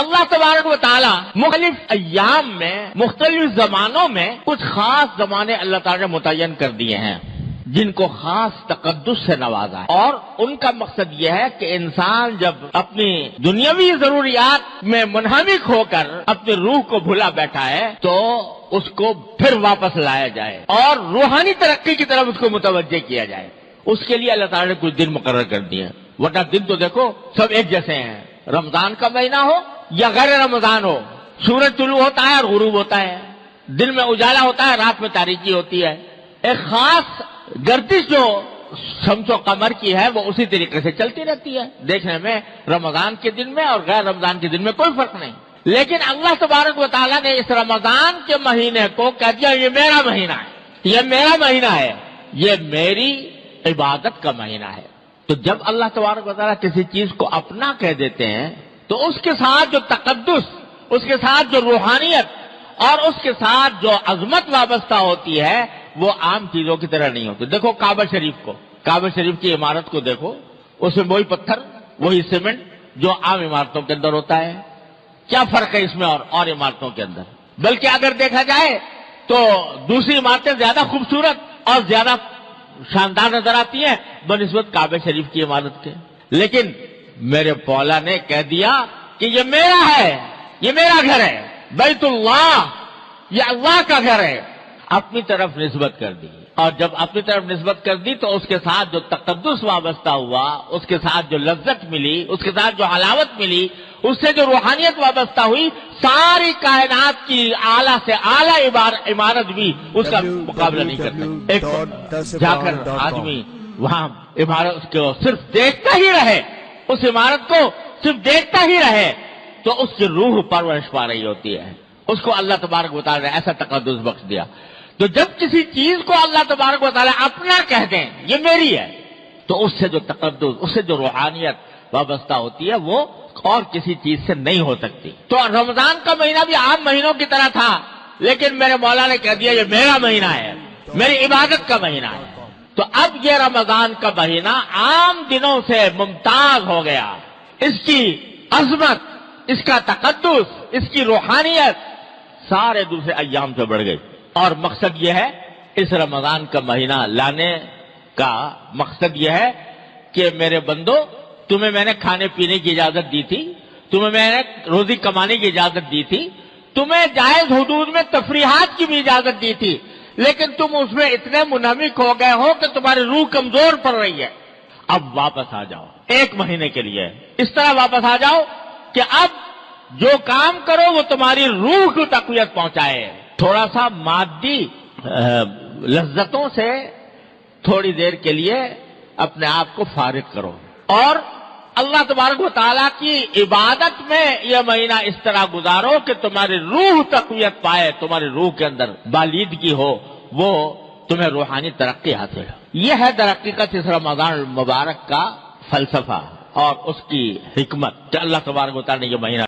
اللہ تبارک و تعالیٰ مختلف ایام میں مختلف زمانوں میں کچھ خاص زمانے اللہ تعالیٰ نے متعین کر دیے ہیں جن کو خاص تقدس سے نوازا ہے، اور ان کا مقصد یہ ہے کہ انسان جب اپنی دنیاوی ضروریات میں منہمک ہو کر اپنی روح کو بھلا بیٹھا ہے تو اس کو پھر واپس لایا جائے اور روحانی ترقی کی طرف اس کو متوجہ کیا جائے۔ اس کے لیے اللہ تعالیٰ نے کچھ دن مقرر کر دیے ہیں، ورنہ دن تو دیکھو سب ایک جیسے ہیں، رمضان کا مہینہ ہو یا غیر رمضان ہو، سورج طلوع ہوتا ہے اور غروب ہوتا ہے، دن میں اجالا ہوتا ہے، رات میں تاریکی ہوتی ہے۔ ایک خاص گردش جو شمس و قمر کی ہے وہ اسی طریقے سے چلتی رہتی ہے، دیکھنے میں رمضان کے دن میں اور غیر رمضان کے دن میں کوئی فرق نہیں۔ لیکن اللہ تبارک و تعالیٰ نے اس رمضان کے مہینے کو کہہ دیا یہ میرا مہینہ ہے، یہ میرا مہینہ ہے، یہ میری عبادت کا مہینہ ہے۔ تو جب اللہ تبارک و تعالیٰ کسی چیز کو اپنا کہہ دیتے ہیں تو اس کے ساتھ جو تقدس، اس کے ساتھ جو روحانیت اور اس کے ساتھ جو عظمت وابستہ ہوتی ہے وہ عام چیزوں کی طرح نہیں ہوتی۔ دیکھو کعبہ شریف کو، کعبہ شریف کی عمارت کو دیکھو، اس میں وہی پتھر وہی سیمنٹ جو عام عمارتوں کے اندر ہوتا ہے، کیا فرق ہے اس میں اور عمارتوں کے اندر؟ بلکہ اگر دیکھا جائے تو دوسری عمارتیں زیادہ خوبصورت اور زیادہ شاندار نظر آتی ہیں بنسبت کعبہ شریف کی عمارت کے۔ لیکن میرے مولا نے کہہ دیا کہ یہ میرا ہے، یہ میرا گھر ہے، بیت اللہ، یہ اللہ کا گھر ہے، اپنی طرف نسبت کر دی۔ اور جب اپنی طرف نسبت کر دی تو اس کے ساتھ جو تقدس وابستہ ہوا، اس کے ساتھ جو لذت ملی، اس کے ساتھ جو حلاوت ملی، اس سے جو روحانیت وابستہ ہوئی، ساری کائنات کی اعلیٰ سے اعلیٰ عمارت بھی اس کا مقابلہ نہیں کر سکتی۔ ایک جا کر آدمی وہاں عمارت کو صرف دیکھتا ہی رہے، اس عمارت کو صرف دیکھتا ہی رہے تو اس کی روح پرورش پا رہی ہوتی ہے۔ اس کو اللہ تبارک و تعالیٰ نے ایسا تقدس بخش دیا۔ تو جب کسی چیز کو اللہ تبارک و تعالیٰ اپنا کہہ دیں یہ میری ہے تو اس سے جو تقدس، اس سے جو روحانیت وابستہ ہوتی ہے وہ اور کسی چیز سے نہیں ہو سکتی۔ تو رمضان کا مہینہ بھی عام مہینوں کی طرح تھا، لیکن میرے مولا نے کہہ دیا یہ میرا مہینہ ہے، میری عبادت کا مہینہ ہے۔ تو اب یہ رمضان کا مہینہ عام دنوں سے ممتاز ہو گیا، اس کی عظمت، اس کا تقدس، اس کی روحانیت سارے دوسرے ایام سے بڑھ گئی۔ اور مقصد یہ ہے، اس رمضان کا مہینہ لانے کا مقصد یہ ہے کہ میرے بندو، تمہیں میں نے کھانے پینے کی اجازت دی تھی، تمہیں میں نے روزی کمانے کی اجازت دی تھی، تمہیں جائز حدود میں تفریحات کی بھی اجازت دی تھی، لیکن تم اس میں اتنے منہمک ہو گئے ہو کہ تمہاری روح کمزور پڑ رہی ہے۔ اب واپس آ جاؤ، ایک مہینے کے لیے اس طرح واپس آ جاؤ کہ اب جو کام کرو وہ تمہاری روح کو تقویت پہنچائے۔ تھوڑا سا مادی لذتوں سے تھوڑی دیر کے لیے اپنے آپ کو فارغ کرو اور اللہ تبارک و تعالیٰ کی عبادت میں یہ مہینہ اس طرح گزارو کہ تمہاری روح تقویت پائے، تمہاری روح کے اندر بالیدگی ہو، وہ تمہیں روحانی ترقی حاصل ہو۔ یہ ہے در حقیقت اس رمضان المبارک کا فلسفہ اور اس کی حکمت کہ اللہ تبارک و تعالیٰ نے یہ مہینہ